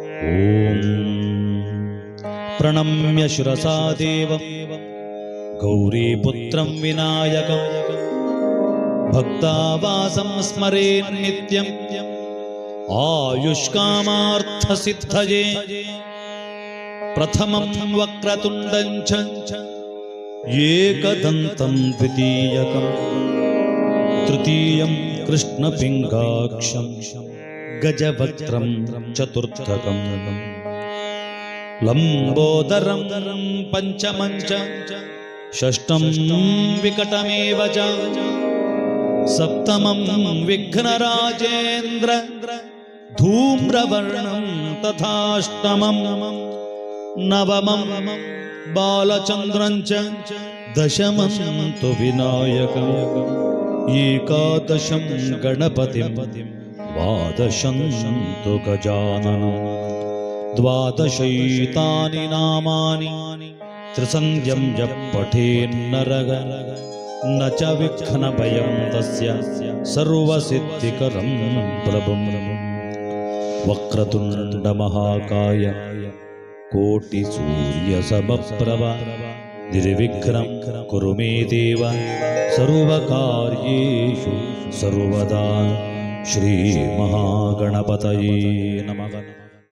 ಓಂ ಪ್ರಣಮ್ಯ ಶಿರಸಾ ದೇವಂ ಗೌರೀಪುತ್ರಂ ವಿನಾಯಕಂ ಭಕ್ತಾವಾಸಂ ಸ್ಮರೇನ್ ನಿತ್ಯಂ ಆಯುಷ್ಕಾಮಾರ್ಥಸಿದ್ಧಯೇ ಪ್ರಥಮಂ ವಕ್ರತುಂಡಂ ಚ ಏಕದಂತಂ ದ್ವಿತೀಯಕಂ ತೃತೀಯಂ ಕೃಷ್ಣಪಿಂಗಾಕ್ಷಂ ಗಜವಕ್ತ್ರಂ ಚತುರ್ಥಕಂ ಲಂಬೋದರಂ ಪಂಚಮಂ ಚ ಷಷ್ಠಂ ವಿಕಟಮೇವ ಚ ಸಪ್ತಮಂ ವಿಘ್ನರಾಜೇಂದ್ರ ಧೂಮ್ರವರ್ಣಂ ತಥಾಷ್ಟಮಂ ನವಮಂ ಬಾಲಚಂದ್ರಂ ಚ ದಶಮಂ ತು ವಿನಾಯಕಂ ಏಕಾದಶಂ ಗಣಪತಿಂ ದ್ವಾದಶಂ ತು ಗಜಾನನಂ ದ್ವಾದಶೈತಾನಿ ನಾಮಾನಿ ತ್ರಿಸಂಧ್ಯಂ ಯಃ ಪಠೇನ್ನರಃ ನ ಚ ವಿಘ್ನಭಯಂ ತಸ್ಯ ಸರ್ವಸಿದ್ಧಿಕರಂ ಪ್ರಭುಂ ವಕ್ರತುಂಡ ಮಹಾಕಾಯ ಕೋಟಿ ಸೂರ್ಯ ಸಮಪ್ರಭ ನಿರ್ವಿಘ್ನಂ ಕುರು ಮೇ ದೇವ ಸರ್ವಕಾರ್ಯೇಷು ಸರ್ವದಾ ಶ್ರೀ ಮಹಾಗಣಪತಯೇ ನಮಃ.